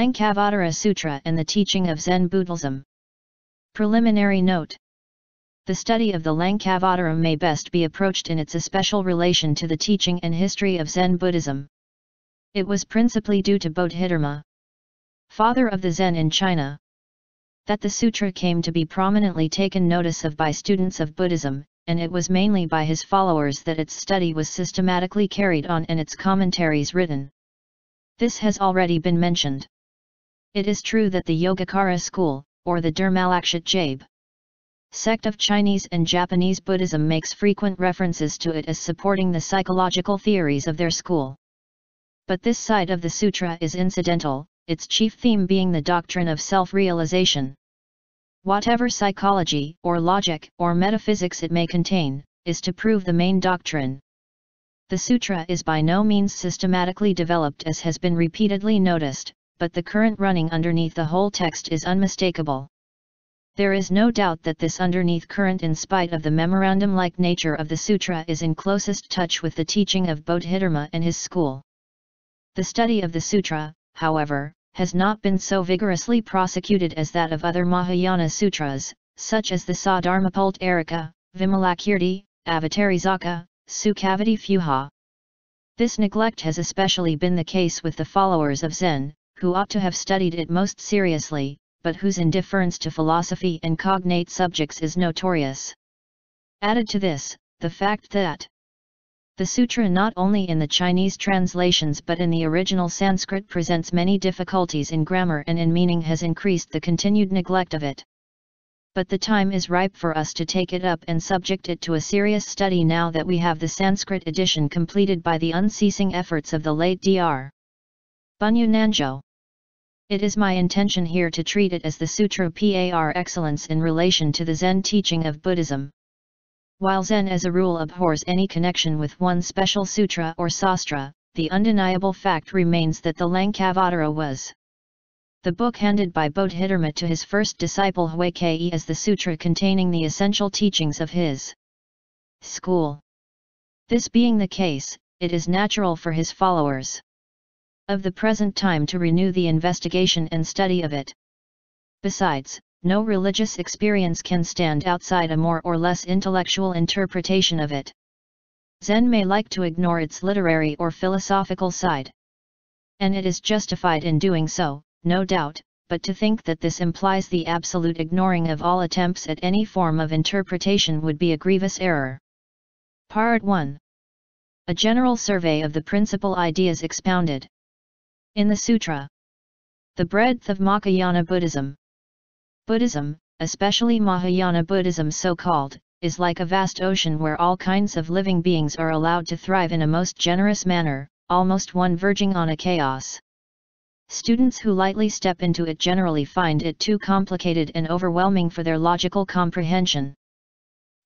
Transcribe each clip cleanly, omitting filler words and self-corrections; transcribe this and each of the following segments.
Lankavatara Sutra and the teaching of Zen Buddhism. Preliminary note. The study of the Lankavatara may best be approached in its especial relation to the teaching and history of Zen Buddhism. It was principally due to Bodhidharma, father of the Zen in China, that the sutra came to be prominently taken notice of by students of Buddhism, and it was mainly by his followers that its study was systematically carried on and its commentaries written. This has already been mentioned. It is true that the Yogacara school, or the Dharmalakshit sect of Chinese and Japanese Buddhism makes frequent references to it as supporting the psychological theories of their school. But this side of the sutra is incidental, its chief theme being the doctrine of self-realization. Whatever psychology, or logic, or metaphysics it may contain, is to prove the main doctrine. The sutra is by no means systematically developed as has been repeatedly noticed, but the current running underneath the whole text is unmistakable. There is no doubt that this underneath current, in spite of the memorandum-like nature of the sutra, is in closest touch with the teaching of Bodhidharma and his school. The study of the sutra, however, has not been so vigorously prosecuted as that of other Mahayana sutras, such as the Saddharmapultarika, Vimalakirti, Avatarisaka, Sukhavati Fuha. This neglect has especially been the case with the followers of Zen, who ought to have studied it most seriously, but whose indifference to philosophy and cognate subjects is notorious. Added to this, the fact that the sutra not only in the Chinese translations but in the original Sanskrit presents many difficulties in grammar and in meaning has increased the continued neglect of it. But the time is ripe for us to take it up and subject it to a serious study now that we have the Sanskrit edition completed by the unceasing efforts of the late Dr. Bunyu Nanjo. It is my intention here to treat it as the sutra par excellence in relation to the Zen teaching of Buddhism. While Zen as a rule abhors any connection with one special sutra or sastra, the undeniable fact remains that the Lankavatara was the book handed by Bodhidharma to his first disciple Huike as the sutra containing the essential teachings of his school. This being the case, it is natural for his followers of the present time to renew the investigation and study of it. Besides, no religious experience can stand outside a more or less intellectual interpretation of it. Zen may like to ignore its literary or philosophical side, and it is justified in doing so, no doubt, but to think that this implies the absolute ignoring of all attempts at any form of interpretation would be a grievous error. Part 1. A general survey of the principal ideas expounded in the sutra. The breadth of Mahayana Buddhism. Buddhism, especially Mahayana Buddhism so-called, is like a vast ocean where all kinds of living beings are allowed to thrive in a most generous manner, almost one verging on a chaos. Students who lightly step into it generally find it too complicated and overwhelming for their logical comprehension.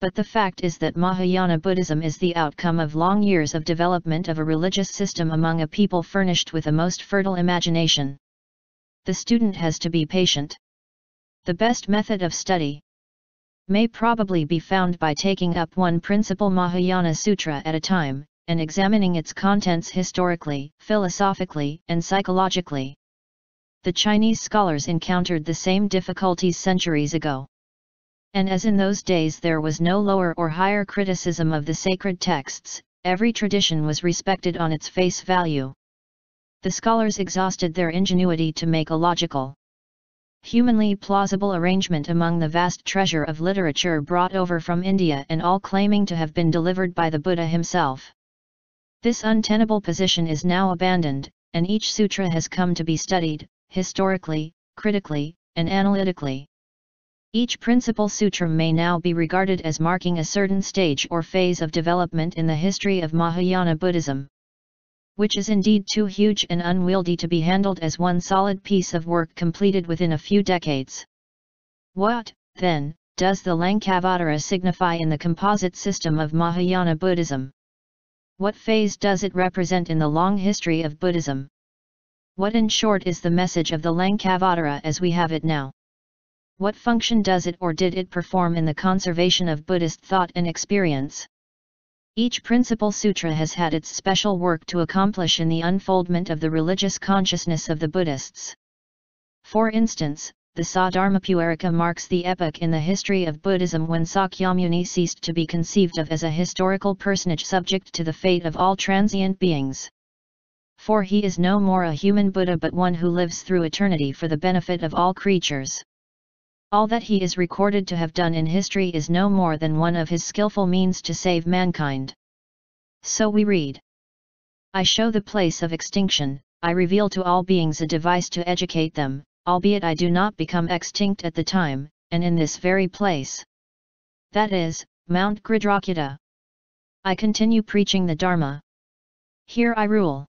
But the fact is that Mahayana Buddhism is the outcome of long years of development of a religious system among a people furnished with a most fertile imagination. The student has to be patient. The best method of study may probably be found by taking up one principal Mahayana sutra at a time, and examining its contents historically, philosophically, and psychologically. The Chinese scholars encountered the same difficulties centuries ago. And as in those days there was no lower or higher criticism of the sacred texts, every tradition was respected on its face value. The scholars exhausted their ingenuity to make a logical, humanly plausible arrangement among the vast treasure of literature brought over from India and all claiming to have been delivered by the Buddha himself. This untenable position is now abandoned, and each sutra has come to be studied, historically, critically, and analytically. Each principal sutra may now be regarded as marking a certain stage or phase of development in the history of Mahayana Buddhism, which is indeed too huge and unwieldy to be handled as one solid piece of work completed within a few decades. What, then, does the Lankavatara signify in the composite system of Mahayana Buddhism? What phase does it represent in the long history of Buddhism? What in short is the message of the Lankavatara as we have it now? What function does it or did it perform in the conservation of Buddhist thought and experience? Each principal sutra has had its special work to accomplish in the unfoldment of the religious consciousness of the Buddhists. For instance, the Dharmapuarika marks the epoch in the history of Buddhism when Sakyamuni ceased to be conceived of as a historical personage subject to the fate of all transient beings. For he is no more a human Buddha but one who lives through eternity for the benefit of all creatures. All that he is recorded to have done in history is no more than one of his skillful means to save mankind. So we read, I show the place of extinction, I reveal to all beings a device to educate them, albeit I do not become extinct at the time, and in this very place. That is, Mount Gridrakita. I continue preaching the Dharma. Here I rule.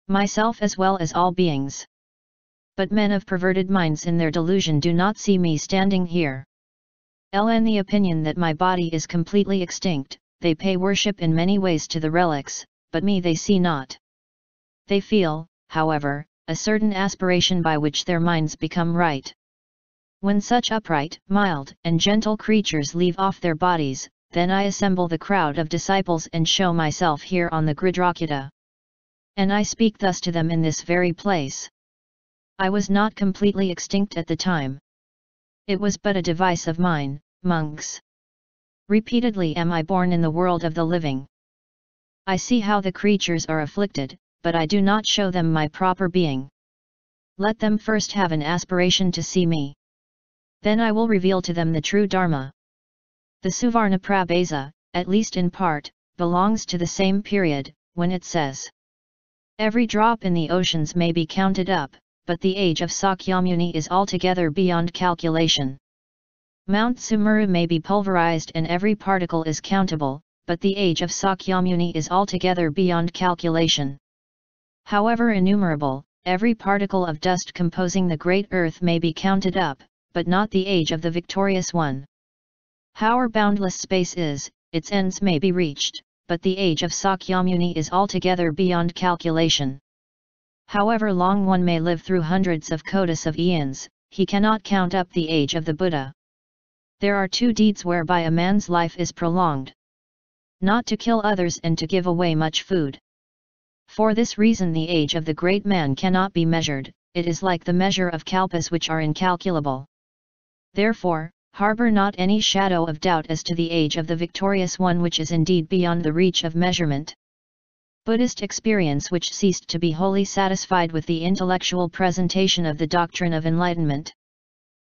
Myself as well as all beings. But men of perverted minds in their delusion do not see me standing here. In the opinion that my body is completely extinct, they pay worship in many ways to the relics, but me they see not. They feel, however, a certain aspiration by which their minds become right. When such upright, mild, and gentle creatures leave off their bodies, then I assemble the crowd of disciples and show myself here on the Gridrakita. And I speak thus to them in this very place. I was not completely extinct at the time. It was but a device of mine, monks. Repeatedly am I born in the world of the living. I see how the creatures are afflicted, but I do not show them my proper being. Let them first have an aspiration to see me. Then I will reveal to them the true Dharma. The Suvarna Prabhasa, at least in part, belongs to the same period, when it says, every drop in the oceans may be counted up, but the age of Sakyamuni is altogether beyond calculation. Mount Sumeru may be pulverized and every particle is countable, but the age of Sakyamuni is altogether beyond calculation. However innumerable, every particle of dust composing the great earth may be counted up, but not the age of the victorious one. However boundless space is, its ends may be reached, but the age of Sakyamuni is altogether beyond calculation. However long one may live through hundreds of kotis of eons, he cannot count up the age of the Buddha. There are two deeds whereby a man's life is prolonged. Not to kill others and to give away much food. For this reason the age of the great man cannot be measured, it is like the measure of kalpas which are incalculable. Therefore, harbor not any shadow of doubt as to the age of the victorious one which is indeed beyond the reach of measurement. Buddhist experience which ceased to be wholly satisfied with the intellectual presentation of the doctrine of enlightenment.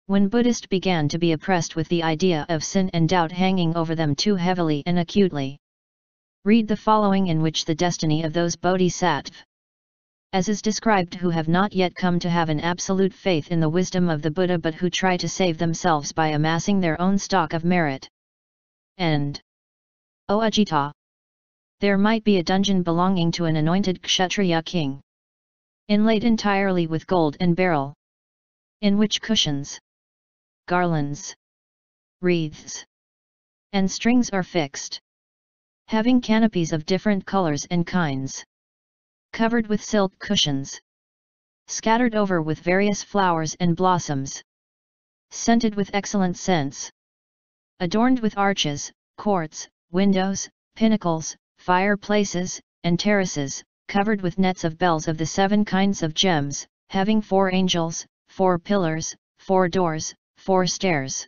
When Buddhists began to be oppressed with the idea of sin and doubt hanging over them too heavily and acutely. Read the following in which the destiny of those bodhisattvas, as is described, who have not yet come to have an absolute faith in the wisdom of the Buddha but who try to save themselves by amassing their own stock of merit. And, O Ajita, there might be a dungeon belonging to an anointed Kshatriya king, inlaid entirely with gold and beryl, in which cushions, garlands, wreaths, and strings are fixed, having canopies of different colors and kinds, covered with silk cushions, scattered over with various flowers and blossoms, scented with excellent scents, adorned with arches, courts, windows, pinnacles, fireplaces, and terraces, covered with nets of bells of the 7 kinds of gems, having 4 angels, 4 pillars, 4 doors, 4 stairs.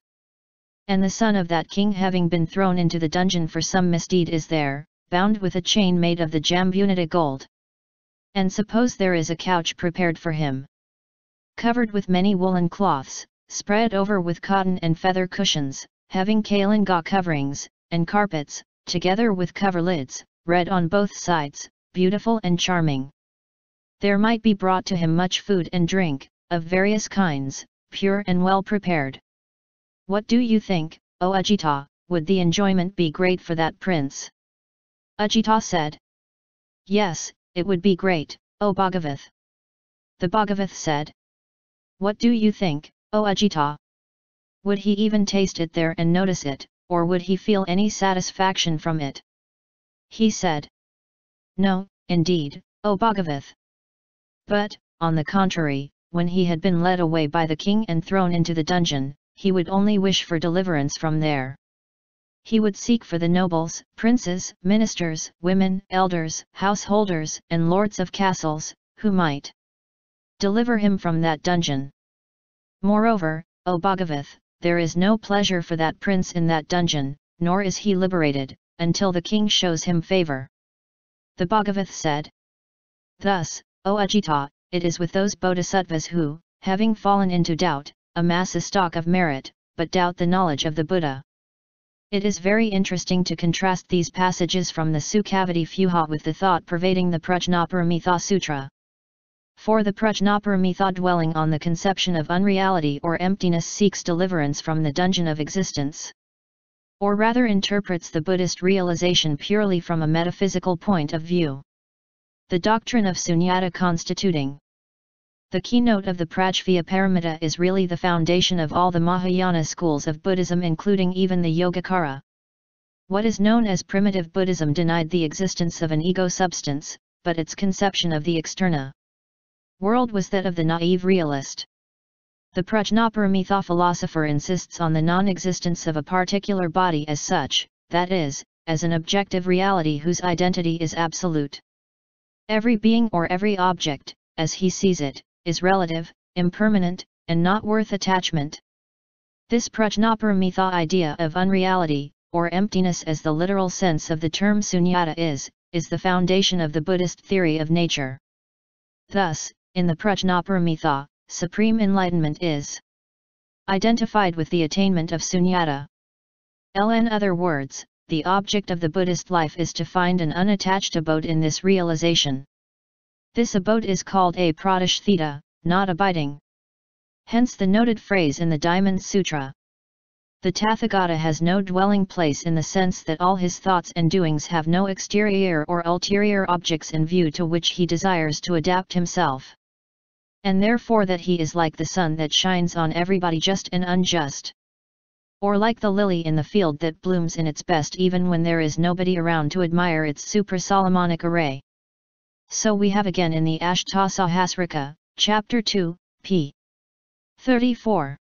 And the son of that king having been thrown into the dungeon for some misdeed is there, bound with a chain made of the jambunita gold. And suppose there is a couch prepared for him, covered with many woolen cloths, spread over with cotton and feather cushions, having kalinga coverings, and carpets, together with coverlids, red on both sides, beautiful and charming. There might be brought to him much food and drink, of various kinds, pure and well prepared. What do you think, O Ajita, would the enjoyment be great for that prince? Ajita said, yes, it would be great, O Bhagavath. The Bhagavath said, what do you think, O Ajita? Would he even taste it there and notice it, or would he feel any satisfaction from it? He said, no, indeed, O Bhagavath. But, on the contrary, when he had been led away by the king and thrown into the dungeon, he would only wish for deliverance from there. He would seek for the nobles, princes, ministers, women, elders, householders, and lords of castles, who might deliver him from that dungeon. Moreover, O Bhagavath, there is no pleasure for that prince in that dungeon, nor is he liberated, until the king shows him favor. The Bhagavath said. Thus, O Ajita, it is with those bodhisattvas who, having fallen into doubt, amass a stock of merit, but doubt the knowledge of the Buddha. It is very interesting to contrast these passages from the Sukhavati Fuha with the thought pervading the Prajnaparamita Sutra. For the Prajnaparamita dwelling on the conception of unreality or emptiness seeks deliverance from the dungeon of existence. Or rather interprets the Buddhist realization purely from a metaphysical point of view. The doctrine of sunyata constituting the keynote of the Prajnaparamita is really the foundation of all the Mahayana schools of Buddhism, including even the Yogacara. What is known as primitive Buddhism denied the existence of an ego substance, but its conception of the externa world was that of the naive realist. The Prajnaparamita philosopher insists on the non-existence of a particular body as such, that is, as an objective reality whose identity is absolute. Every being or every object, as he sees it, is relative, impermanent, and not worth attachment. This Prajnaparamita idea of unreality, or emptiness as the literal sense of the term sunyata is the foundation of the Buddhist theory of nature. Thus, in the Prajnaparamita, supreme enlightenment is identified with the attainment of sunyata. In other words, the object of the Buddhist life is to find an unattached abode in this realization. This abode is called a pradishthita, not abiding. Hence the noted phrase in the Diamond Sutra. The Tathagata has no dwelling place in the sense that all his thoughts and doings have no exterior or ulterior objects in view to which he desires to adapt himself. And therefore that he is like the sun that shines on everybody just and unjust. Or like the lily in the field that blooms in its best even when there is nobody around to admire its supra-Solomonic array. So we have again in the Ashtasahasrika, Chapter 2, p. 34.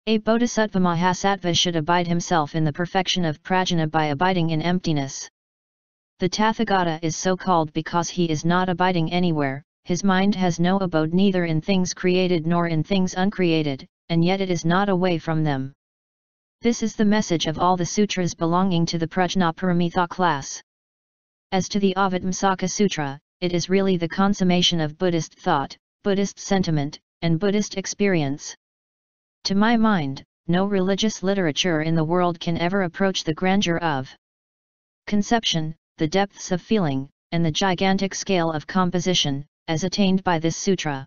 A bodhisattva-mahasattva should abide himself in the perfection of prajna by abiding in emptiness. The Tathagata is so called because he is not abiding anywhere, his mind has no abode neither in things created nor in things uncreated, and yet it is not away from them. This is the message of all the sutras belonging to the Prajnaparamita class. As to the Avatamsaka Sutra, it is really the consummation of Buddhist thought, Buddhist sentiment, and Buddhist experience. To my mind, no religious literature in the world can ever approach the grandeur of conception, the depths of feeling, and the gigantic scale of composition, as attained by this sutra.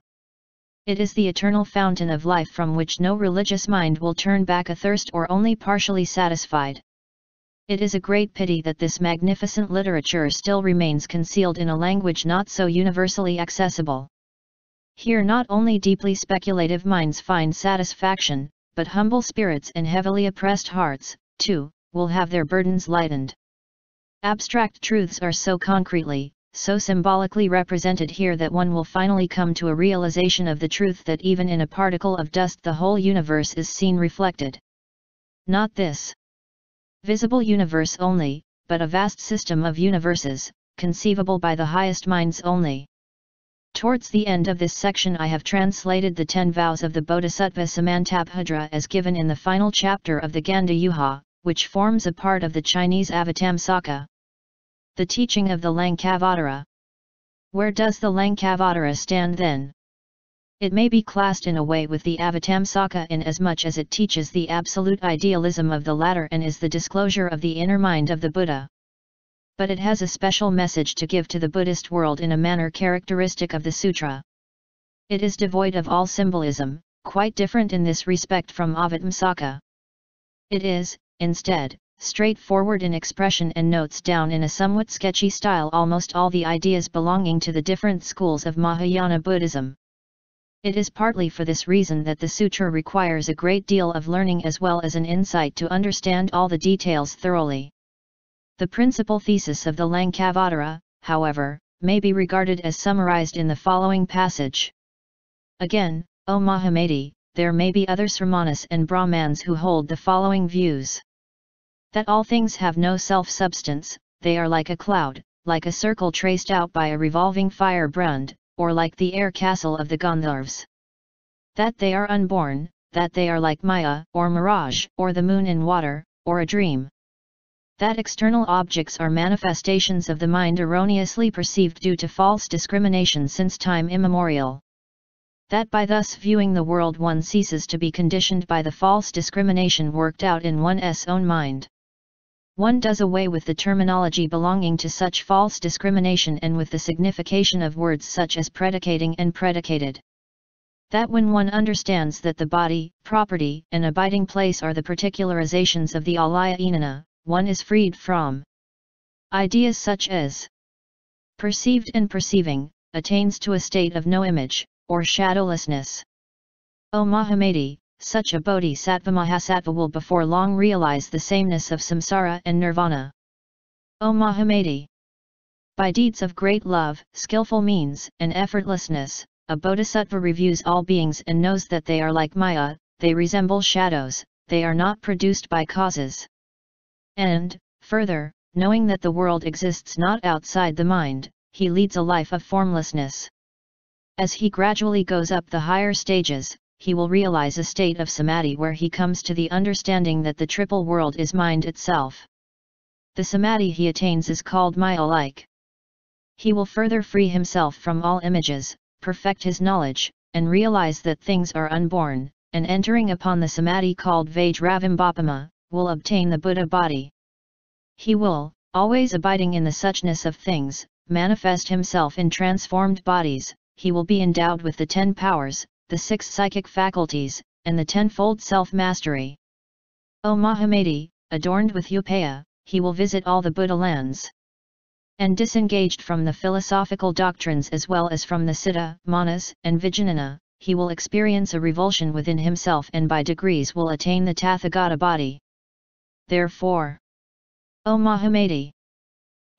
It is the eternal fountain of life from which no religious mind will turn back athirst or only partially satisfied. It is a great pity that this magnificent literature still remains concealed in a language not so universally accessible. Here not only deeply speculative minds find satisfaction, but humble spirits and heavily oppressed hearts, too, will have their burdens lightened. Abstract truths are so concretely, so symbolically represented here that one will finally come to a realization of the truth that even in a particle of dust the whole universe is seen reflected. Not this visible universe only, but a vast system of universes, conceivable by the highest minds only. Towards the end of this section I have translated the 10 vows of the Bodhisattva Samantabhadra as given in the final chapter of the Gandha, which forms a part of the Chinese Avatamsaka. The teaching of the Lankavatara. Where does the Lankavatara stand then? It may be classed in a way with the Avatamsaka inasmuch as it teaches the absolute idealism of the latter and is the disclosure of the inner mind of the Buddha. But it has a special message to give to the Buddhist world in a manner characteristic of the sutra. It is devoid of all symbolism, quite different in this respect from Avatamsaka. It is, instead, straightforward in expression and notes down in a somewhat sketchy style almost all the ideas belonging to the different schools of Mahayana Buddhism. It is partly for this reason that the sutra requires a great deal of learning as well as an insight to understand all the details thoroughly. The principal thesis of the Lankavatara, however, may be regarded as summarized in the following passage. Again, O mahamati, there may be other sramanas and brahmans who hold the following views. That all things have no self-substance, they are like a cloud, like a circle traced out by a revolving firebrand, or like the air castle of the Gandharvas. That they are unborn, that they are like Maya, or mirage, or the moon in water, or a dream. That external objects are manifestations of the mind erroneously perceived due to false discrimination since time immemorial. That by thus viewing the world one ceases to be conditioned by the false discrimination worked out in one's own mind. One does away with the terminology belonging to such false discrimination and with the signification of words such as predicating and predicated. That when one understands that the body, property, and abiding place are the particularizations of the alayaijnana, one is freed from ideas such as perceived and perceiving, attains to a state of no image, or shadowlessness. O mahamati, such a bodhi sattva-mahasattva will before long realize the sameness of samsara and nirvana. O mahamati! By deeds of great love, skillful means, and effortlessness, a bodhisattva reviews all beings and knows that they are like Maya, they resemble shadows, they are not produced by causes. And, further, knowing that the world exists not outside the mind, he leads a life of formlessness. As he gradually goes up the higher stages, he will realize a state of samadhi where he comes to the understanding that the triple world is mind itself. The samadhi he attains is called Maya-like. He will further free himself from all images, perfect his knowledge, and realize that things are unborn, and entering upon the samadhi called Vajravambhapama, will obtain the Buddha body. He will, always abiding in the suchness of things, manifest himself in transformed bodies. He will be endowed with the 10 powers, the 6 psychic faculties, and the 10-fold self-mastery. O mahamati, adorned with upaya, he will visit all the Buddha lands. And disengaged from the philosophical doctrines as well as from the citta-manas and vijnana, he will experience a revulsion within himself and by degrees will attain the Tathagata body. Therefore, O mahamati,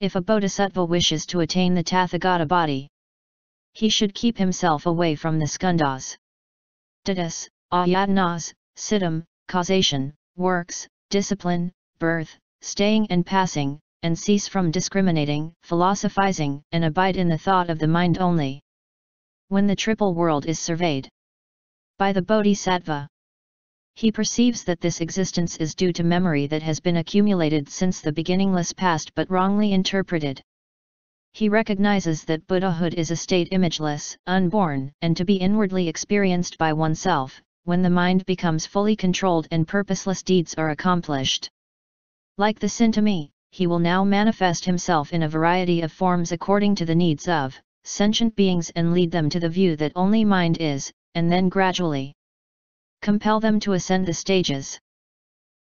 if a bodhisattva wishes to attain the Tathagata body, he should keep himself away from the skandhas, ditthis, ayatanas, siddham, causation, works, discipline, birth, staying and passing, and cease from discriminating, philosophizing, and abide in the thought of the mind only. When the triple world is surveyed by the bodhisattva, he perceives that this existence is due to memory that has been accumulated since the beginningless past but wrongly interpreted. He recognizes that Buddhahood is a state imageless, unborn, and to be inwardly experienced by oneself, when the mind becomes fully controlled and purposeless deeds are accomplished. Like the Sintami, he will now manifest himself in a variety of forms according to the needs of sentient beings and lead them to the view that only mind is, and then gradually compel them to ascend the stages.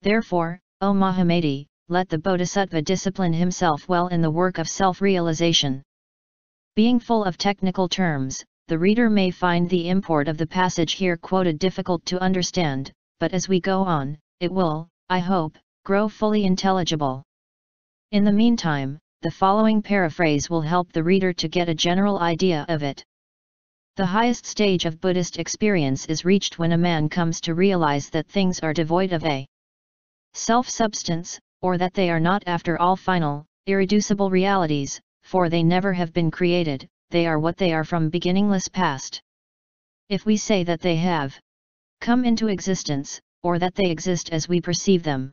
Therefore, O mahamati, let the bodhisattva discipline himself well in the work of self-realization. Being full of technical terms, the reader may find the import of the passage here quoted difficult to understand, but as we go on, it will, I hope, grow fully intelligible. In the meantime, the following paraphrase will help the reader to get a general idea of it. The highest stage of Buddhist experience is reached when a man comes to realize that things are devoid of a self-substance, or that they are not after all final, irreducible realities, for they never have been created, they are what they are from beginningless past. If we say that they have come into existence, or that they exist as we perceive them,